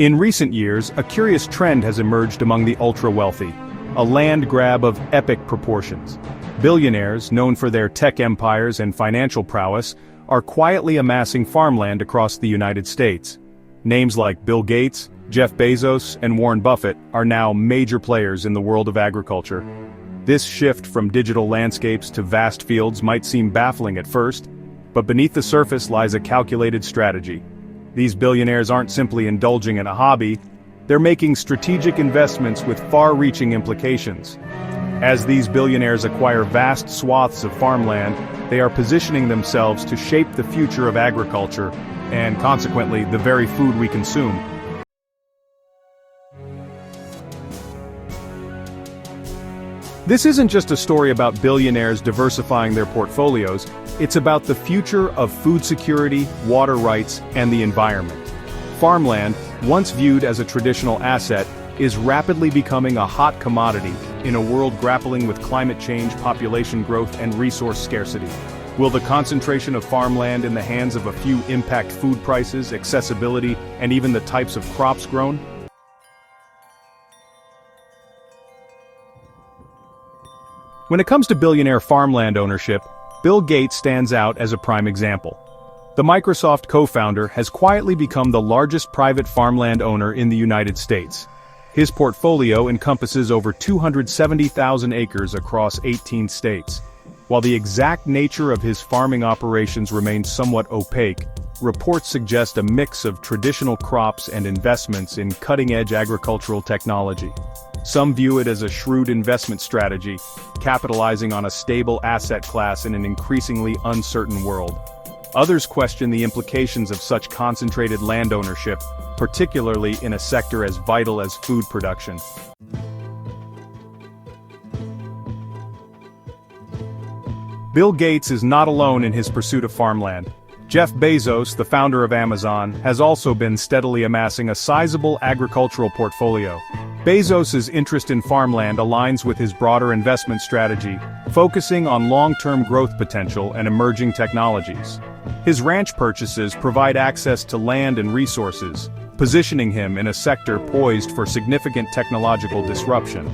In recent years, a curious trend has emerged among the ultra-wealthy, a land grab of epic proportions. Billionaires, known for their tech empires and financial prowess, are quietly amassing farmland across the United States. Names like Bill Gates, Jeff Bezos, and Warren Buffett are now major players in the world of agriculture. This shift from digital landscapes to vast fields might seem baffling at first, but beneath the surface lies a calculated strategy. These billionaires aren't simply indulging in a hobby, they're making strategic investments with far-reaching implications. As these billionaires acquire vast swaths of farmland, they are positioning themselves to shape the future of agriculture, and consequently, the very food we consume. This isn't just a story about billionaires diversifying their portfolios, it's about the future of food security, water rights, and the environment. Farmland, once viewed as a traditional asset, is rapidly becoming a hot commodity in a world grappling with climate change, population growth, and resource scarcity. Will the concentration of farmland in the hands of a few impact food prices, accessibility, and even the types of crops grown? When it comes to billionaire farmland ownership, Bill Gates stands out as a prime example. The Microsoft co-founder has quietly become the largest private farmland owner in the United States. His portfolio encompasses over 270,000 acres across 18 states. While the exact nature of his farming operations remains somewhat opaque, reports suggest a mix of traditional crops and investments in cutting-edge agricultural technology. Some view it as a shrewd investment strategy, capitalizing on a stable asset class in an increasingly uncertain world. Others question the implications of such concentrated land ownership, particularly in a sector as vital as food production. Bill Gates is not alone in his pursuit of farmland. Jeff Bezos, the founder of Amazon, has also been steadily amassing a sizable agricultural portfolio. Bezos' interest in farmland aligns with his broader investment strategy, focusing on long-term growth potential and emerging technologies. His ranch purchases provide access to land and resources, positioning him in a sector poised for significant technological disruption.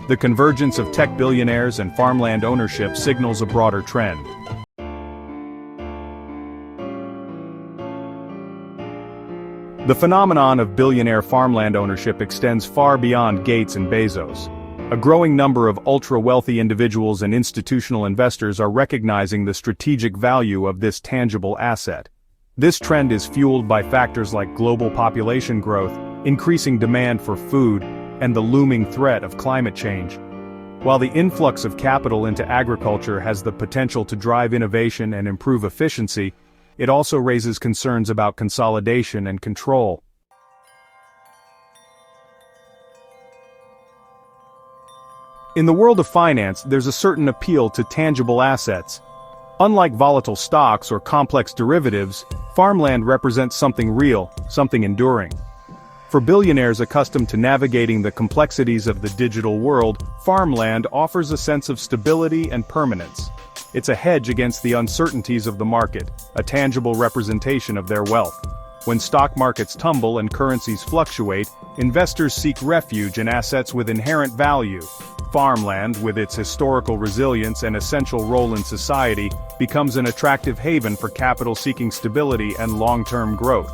The convergence of tech billionaires and farmland ownership signals a broader trend. The phenomenon of billionaire farmland ownership extends far beyond Gates and Bezos. A growing number of ultra-wealthy individuals and institutional investors are recognizing the strategic value of this tangible asset. This trend is fueled by factors like global population growth, increasing demand for food, and the looming threat of climate change. While the influx of capital into agriculture has the potential to drive innovation and improve efficiency, it also raises concerns about consolidation and control. In the world of finance, there's a certain appeal to tangible assets. Unlike volatile stocks or complex derivatives, farmland represents something real, something enduring. For billionaires accustomed to navigating the complexities of the digital world, farmland offers a sense of stability and permanence. It's a hedge against the uncertainties of the market, a tangible representation of their wealth. When stock markets tumble and currencies fluctuate, investors seek refuge in assets with inherent value. Farmland, with its historical resilience and essential role in society, becomes an attractive haven for capital seeking stability and long-term growth.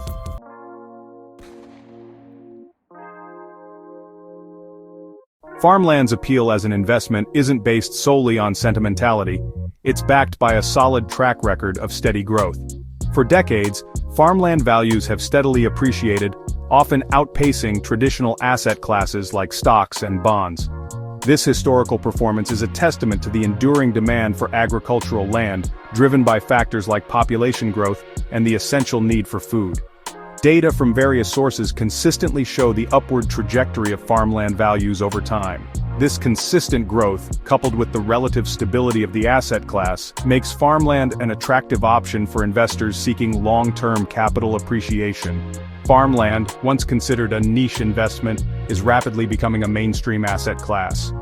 Farmland's appeal as an investment isn't based solely on sentimentality. It's backed by a solid track record of steady growth. For decades, farmland values have steadily appreciated, often outpacing traditional asset classes like stocks and bonds. This historical performance is a testament to the enduring demand for agricultural land, driven by factors like population growth and the essential need for food. Data from various sources consistently show the upward trajectory of farmland values over time. This consistent growth, coupled with the relative stability of the asset class, makes farmland an attractive option for investors seeking long-term capital appreciation. Farmland, once considered a niche investment, is rapidly becoming a mainstream asset class.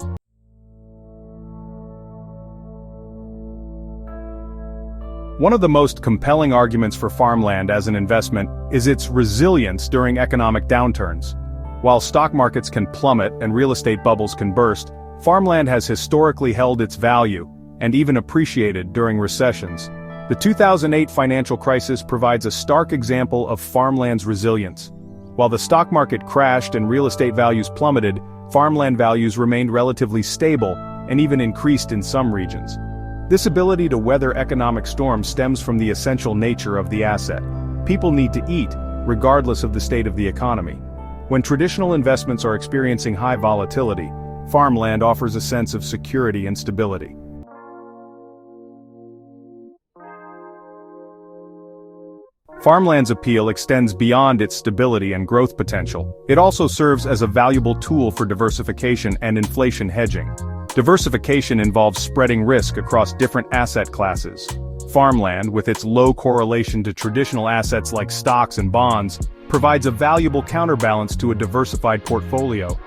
One of the most compelling arguments for farmland as an investment is its resilience during economic downturns. While stock markets can plummet and real estate bubbles can burst, farmland has historically held its value and even appreciated during recessions. The 2008 financial crisis provides a stark example of farmland's resilience. While the stock market crashed and real estate values plummeted, farmland values remained relatively stable and even increased in some regions. This ability to weather economic storms stems from the essential nature of the asset. People need to eat, regardless of the state of the economy. When traditional investments are experiencing high volatility, farmland offers a sense of security and stability. Farmland's appeal extends beyond its stability and growth potential. It also serves as a valuable tool for diversification and inflation hedging. Diversification involves spreading risk across different asset classes. Farmland, with its low correlation to traditional assets like stocks and bonds, provides a valuable counterbalance to a diversified portfolio.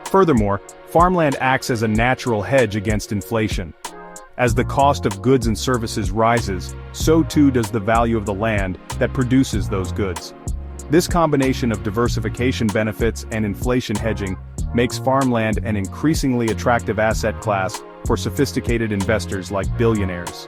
Furthermore, farmland acts as a natural hedge against inflation. As the cost of goods and services rises, so too does the value of the land that produces those goods. This combination of diversification benefits and inflation hedging makes farmland an increasingly attractive asset class for sophisticated investors like billionaires.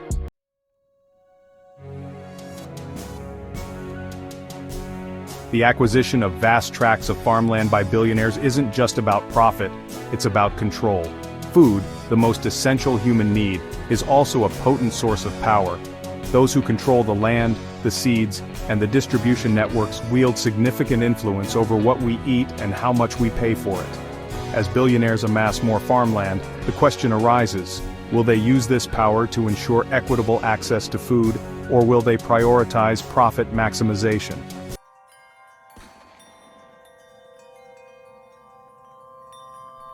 The acquisition of vast tracts of farmland by billionaires isn't just about profit, it's about control. Food, the most essential human need, is also a potent source of power. Those who control the land, the seeds, and the distribution networks wield significant influence over what we eat and how much we pay for it. As billionaires amass more farmland, the question arises, will they use this power to ensure equitable access to food, or will they prioritize profit maximization?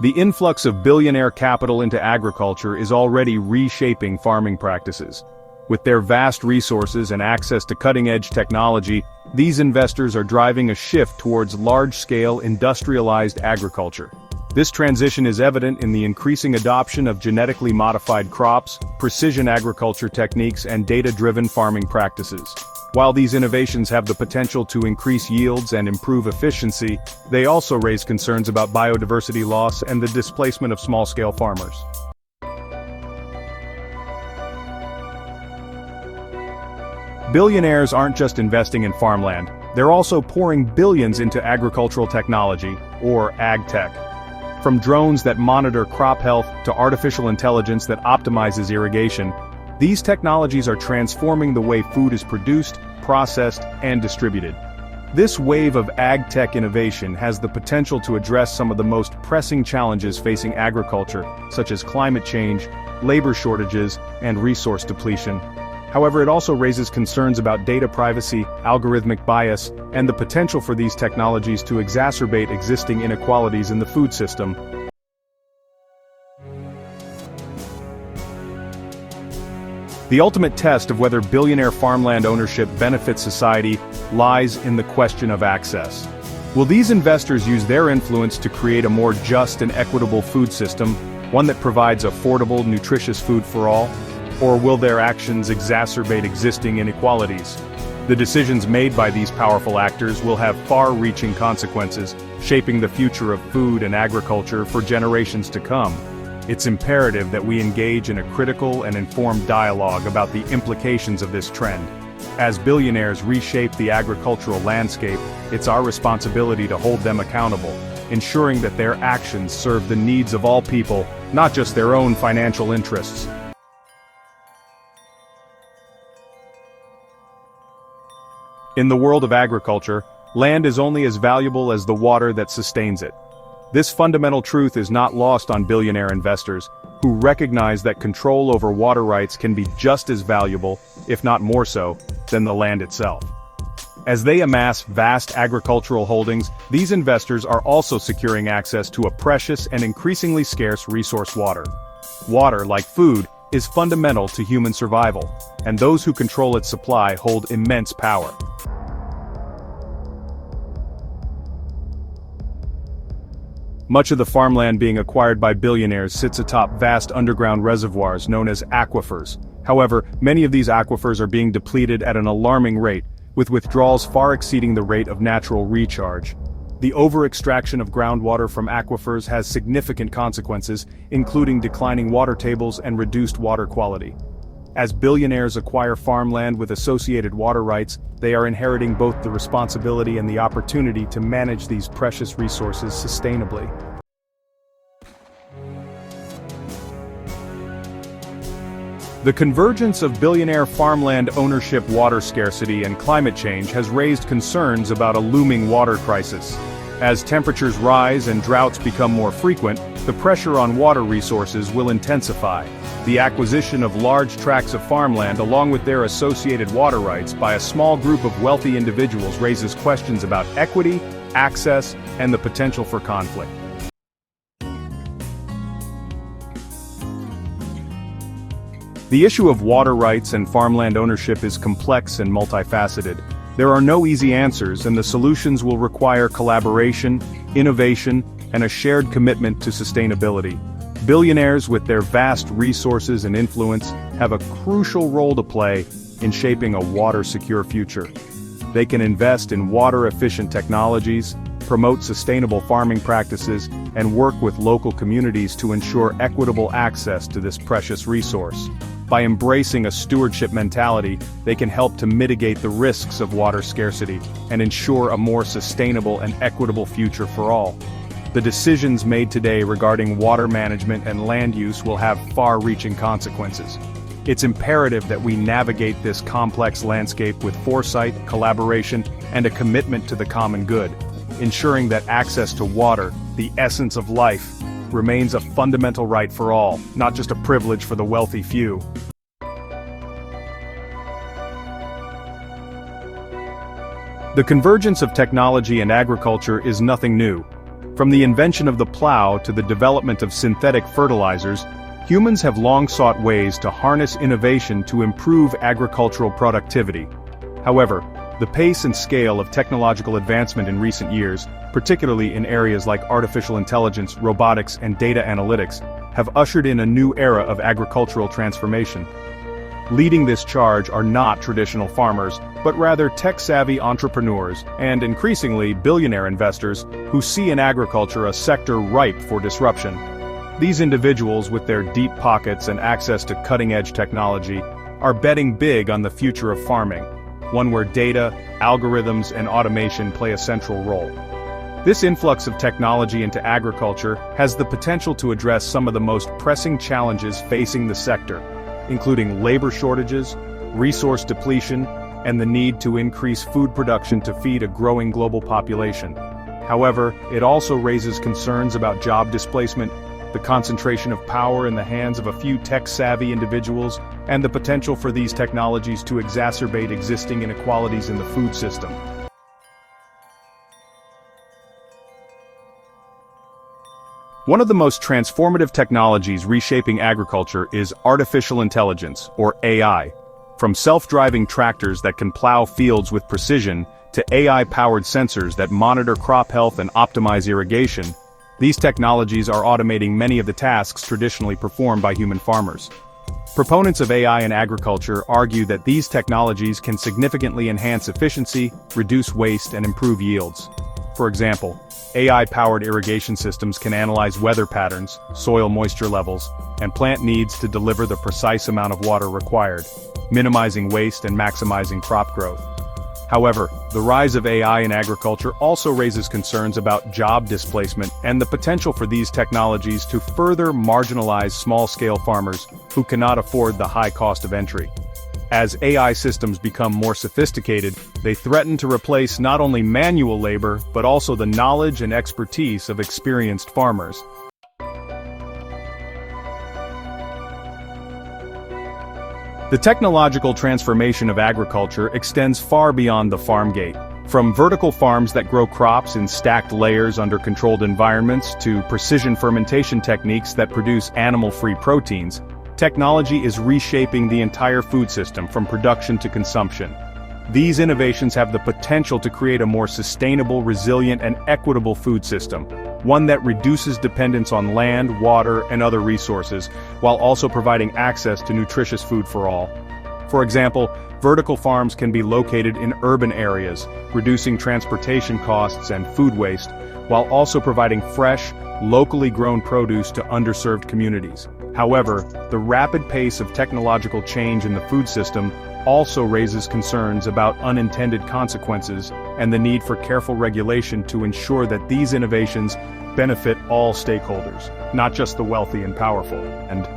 The influx of billionaire capital into agriculture is already reshaping farming practices. With their vast resources and access to cutting-edge technology, these investors are driving a shift towards large-scale industrialized agriculture. This transition is evident in the increasing adoption of genetically modified crops, precision agriculture techniques, and data-driven farming practices. While these innovations have the potential to increase yields and improve efficiency, they also raise concerns about biodiversity loss and the displacement of small-scale farmers. Billionaires aren't just investing in farmland, they're also pouring billions into agricultural technology, or ag-tech. From drones that monitor crop health to artificial intelligence that optimizes irrigation, these technologies are transforming the way food is produced, processed, and distributed. This wave of ag-tech innovation has the potential to address some of the most pressing challenges facing agriculture, such as climate change, labor shortages, and resource depletion. However, it also raises concerns about data privacy, algorithmic bias, and the potential for these technologies to exacerbate existing inequalities in the food system. The ultimate test of whether billionaire farmland ownership benefits society lies in the question of access. Will these investors use their influence to create a more just and equitable food system, one that provides affordable, nutritious food for all? Or will their actions exacerbate existing inequalities? The decisions made by these powerful actors will have far-reaching consequences, shaping the future of food and agriculture for generations to come. It's imperative that we engage in a critical and informed dialogue about the implications of this trend. As billionaires reshape the agricultural landscape, it's our responsibility to hold them accountable, ensuring that their actions serve the needs of all people, not just their own financial interests. In the world of agriculture, land is only as valuable as the water that sustains it. This fundamental truth is not lost on billionaire investors, who recognize that control over water rights can be just as valuable, if not more so, than the land itself. As they amass vast agricultural holdings, these investors are also securing access to a precious and increasingly scarce resource: water. Water, like food, is fundamental to human survival, and those who control its supply hold immense power. Much of the farmland being acquired by billionaires sits atop vast underground reservoirs known as aquifers. However, many of these aquifers are being depleted at an alarming rate, with withdrawals far exceeding the rate of natural recharge. The over-extraction of groundwater from aquifers has significant consequences, including declining water tables and reduced water quality. As billionaires acquire farmland with associated water rights, they are inheriting both the responsibility and the opportunity to manage these precious resources sustainably. The convergence of billionaire farmland ownership, water scarcity, and climate change has raised concerns about a looming water crisis. As temperatures rise and droughts become more frequent, the pressure on water resources will intensify. The acquisition of large tracts of farmland along with their associated water rights by a small group of wealthy individuals raises questions about equity, access, and the potential for conflict. The issue of water rights and farmland ownership is complex and multifaceted. There are no easy answers, and the solutions will require collaboration, innovation, and a shared commitment to sustainability. Billionaires, with their vast resources and influence, have a crucial role to play in shaping a water-secure future. They can invest in water-efficient technologies, promote sustainable farming practices, and work with local communities to ensure equitable access to this precious resource. By embracing a stewardship mentality, they can help to mitigate the risks of water scarcity and ensure a more sustainable and equitable future for all. The decisions made today regarding water management and land use will have far-reaching consequences. It's imperative that we navigate this complex landscape with foresight, collaboration, and a commitment to the common good, ensuring that access to water, the essence of life, remains a fundamental right for all, not just a privilege for the wealthy few. The convergence of technology and agriculture is nothing new. From the invention of the plow to the development of synthetic fertilizers, humans have long sought ways to harness innovation to improve agricultural productivity. However, the pace and scale of technological advancement in recent years, particularly in areas like artificial intelligence, robotics, and data analytics, have ushered in a new era of agricultural transformation. Leading this charge are not traditional farmers, but rather tech-savvy entrepreneurs and, increasingly, billionaire investors who see in agriculture a sector ripe for disruption. These individuals, with their deep pockets and access to cutting-edge technology, are betting big on the future of farming, one where data, algorithms, and automation play a central role. This influx of technology into agriculture has the potential to address some of the most pressing challenges facing the sector, including labor shortages, resource depletion, and the need to increase food production to feed a growing global population. However, it also raises concerns about job displacement, the concentration of power in the hands of a few tech-savvy individuals, and the potential for these technologies to exacerbate existing inequalities in the food system. One of the most transformative technologies reshaping agriculture is artificial intelligence, or AI. From self-driving tractors that can plow fields with precision, to AI-powered sensors that monitor crop health and optimize irrigation, these technologies are automating many of the tasks traditionally performed by human farmers. Proponents of AI in agriculture argue that these technologies can significantly enhance efficiency, reduce waste, and improve yields. For example, AI-powered irrigation systems can analyze weather patterns, soil moisture levels, and plant needs to deliver the precise amount of water required, minimizing waste and maximizing crop growth. However, the rise of AI in agriculture also raises concerns about job displacement and the potential for these technologies to further marginalize small-scale farmers who cannot afford the high cost of entry. As AI systems become more sophisticated, they threaten to replace not only manual labor but also the knowledge and expertise of experienced farmers. The technological transformation of agriculture extends far beyond the farm gate. From vertical farms that grow crops in stacked layers under controlled environments to precision fermentation techniques that produce animal-free proteins, technology is reshaping the entire food system from production to consumption. These innovations have the potential to create a more sustainable, resilient, and equitable food system, one that reduces dependence on land, water, and other resources, while also providing access to nutritious food for all. For example, vertical farms can be located in urban areas, reducing transportation costs and food waste, while also providing fresh, locally grown produce to underserved communities. However, the rapid pace of technological change in the food system also raises concerns about unintended consequences and the need for careful regulation to ensure that these innovations benefit all stakeholders, not just the wealthy and powerful. And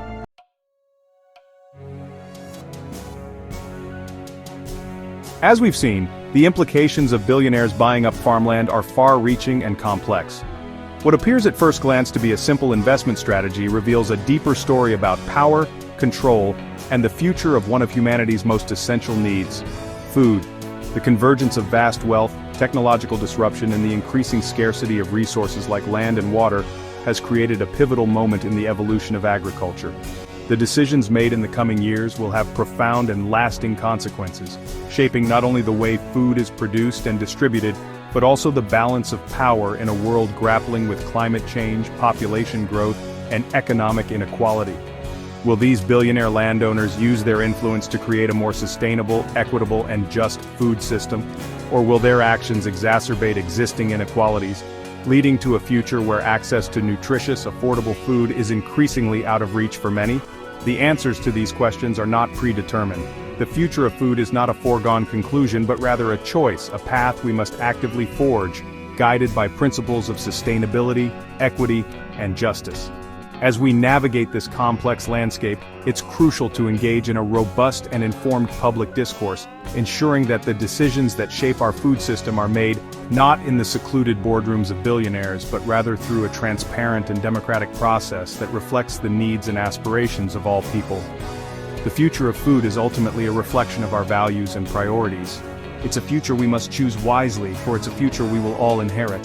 as we've seen, the implications of billionaires buying up farmland are far-reaching and complex. What appears at first glance to be a simple investment strategy reveals a deeper story about power, control, and the future of one of humanity's most essential needs: food. The convergence of vast wealth, technological disruption, and the increasing scarcity of resources like land and water has created a pivotal moment in the evolution of agriculture. The decisions made in the coming years will have profound and lasting consequences, shaping not only the way food is produced and distributed, but also the balance of power in a world grappling with climate change, population growth, and economic inequality. Will these billionaire landowners use their influence to create a more sustainable, equitable, and just food system? Or will their actions exacerbate existing inequalities, leading to a future where access to nutritious, affordable food is increasingly out of reach for many? The answers to these questions are not predetermined. The future of food is not a foregone conclusion, but rather a choice, a path we must actively forge, guided by principles of sustainability, equity, and justice. As we navigate this complex landscape, it's crucial to engage in a robust and informed public discourse, ensuring that the decisions that shape our food system are made not in the secluded boardrooms of billionaires, but rather through a transparent and democratic process that reflects the needs and aspirations of all people. The future of food is ultimately a reflection of our values and priorities. It's a future we must choose wisely, for it's a future we will all inherit.